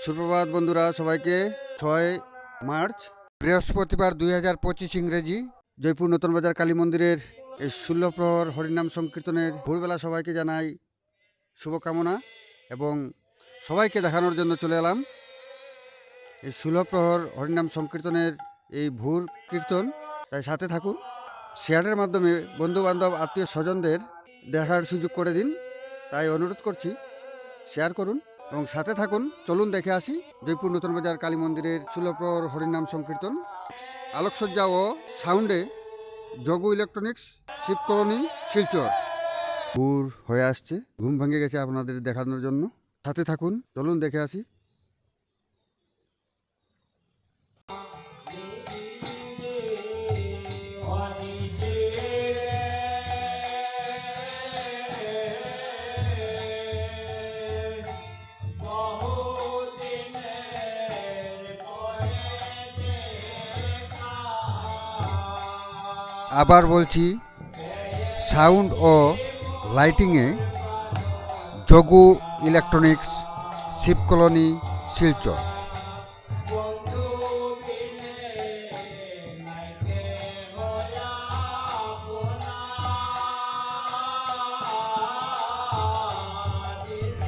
সুপ্রভাত বন্ধুরা, সবাইকে 6 মার্চ বৃহস্পতিবার 2025 ইংরেজি জয়পুর নতুন বাজার কালী মন্দিরের এই 16 প্রহর হরিনাম সংকীর্তনের ভোরবেলা সবাইকে জানাই শুভকামনা এবং সবাইকে দেখানোর জন্য চলে এলাম এই 16 প্রহর হরিনাম সংকীর্তনের এই ভোর কীর্তন। তাই সাথে থাকুন, শেয়ারের মাধ্যমে বন্ধু বান্ধব আত্মীয় স্বজনদের দেখার সুযোগ করে দিন। তাই অনুরোধ করছি, শেয়ার করুন এবং সাথে থাকুন। চলুন দেখে আসি জয়পুর নতুন বাজার কালী মন্দিরের 16 প্রহর হরিনাম সংকীর্তন। আলোকসজ্জা ও সাউন্ডে জগু ইলেকট্রনিক্স, শিব কলোনি, শিলচর। ভোর হয়ে আসছে, ঘুম ভেঙে গেছে আপনাদের দেখানোর জন্য। সাথে থাকুন, চলুন দেখে আসি। আবার বলছি, sound oh লাইটিংয়ে Jagu electronics, Shiva colony, Silchar.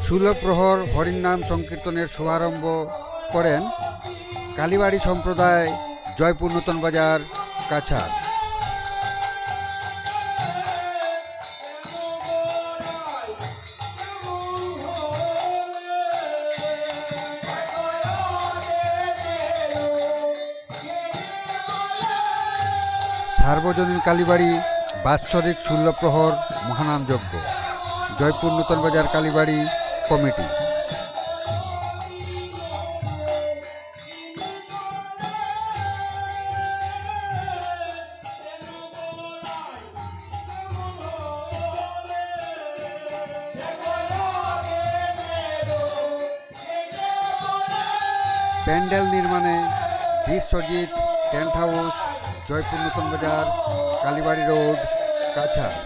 ষোলো প্রহর হরিনাম সংকীর্তনের শুভারম্ভ করেন কালীবাড়ি সম্প্রদায়, জয়পুর নতুন বাজার, কাছাড়। সার্বজনীন কালীবাড়ি বাৎসরিক 16 প্রহর মহানাম যজ্ঞ, জয়পুর নতুন বাজার কালীবাড়ি কমিটি। প্যান্ডেল নির্মাণে বিশ্বজিৎ টেন্ট হাউস, জয়পুর নতুন বাজার, কালীবাড়ি রোড, কাছাড়।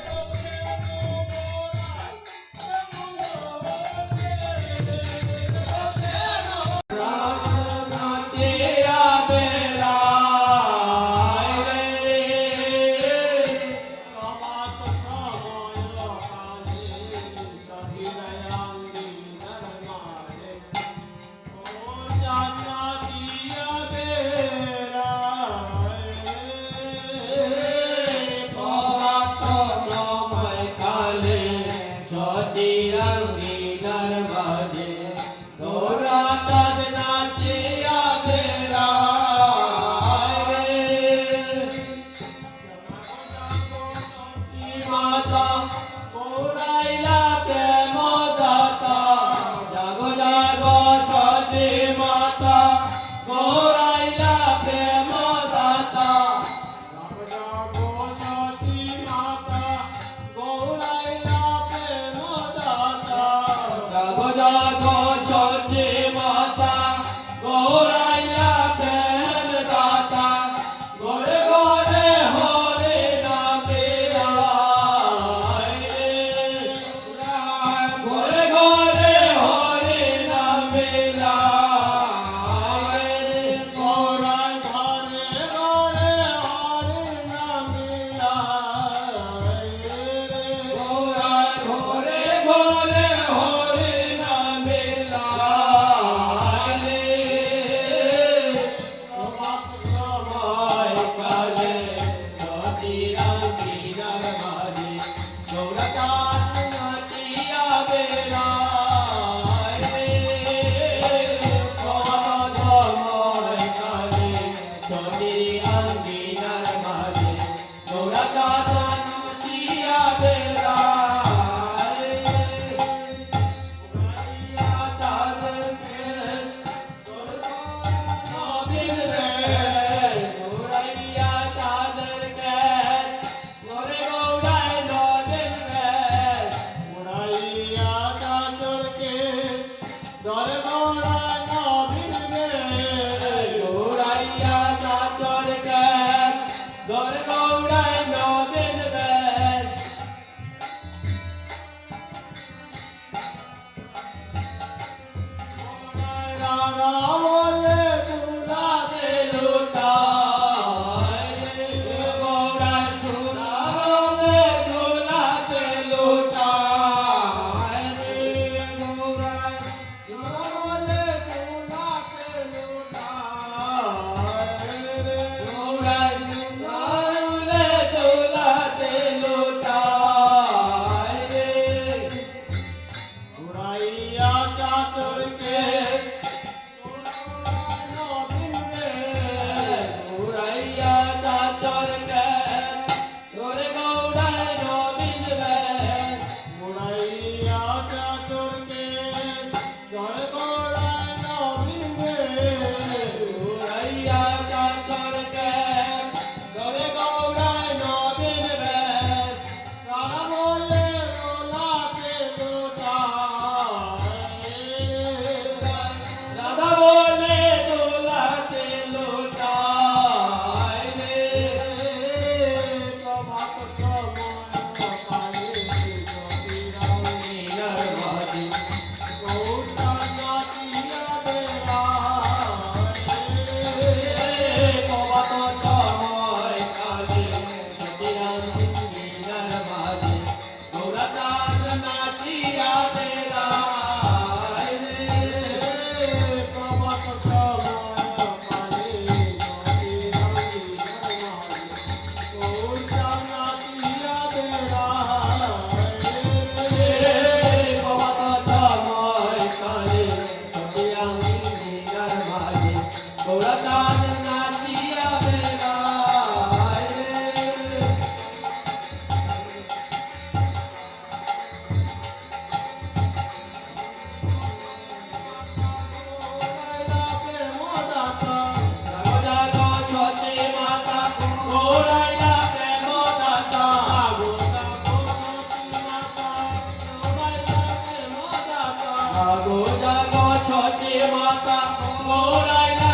জাগো জাগো সতী মাতা মোরাইলা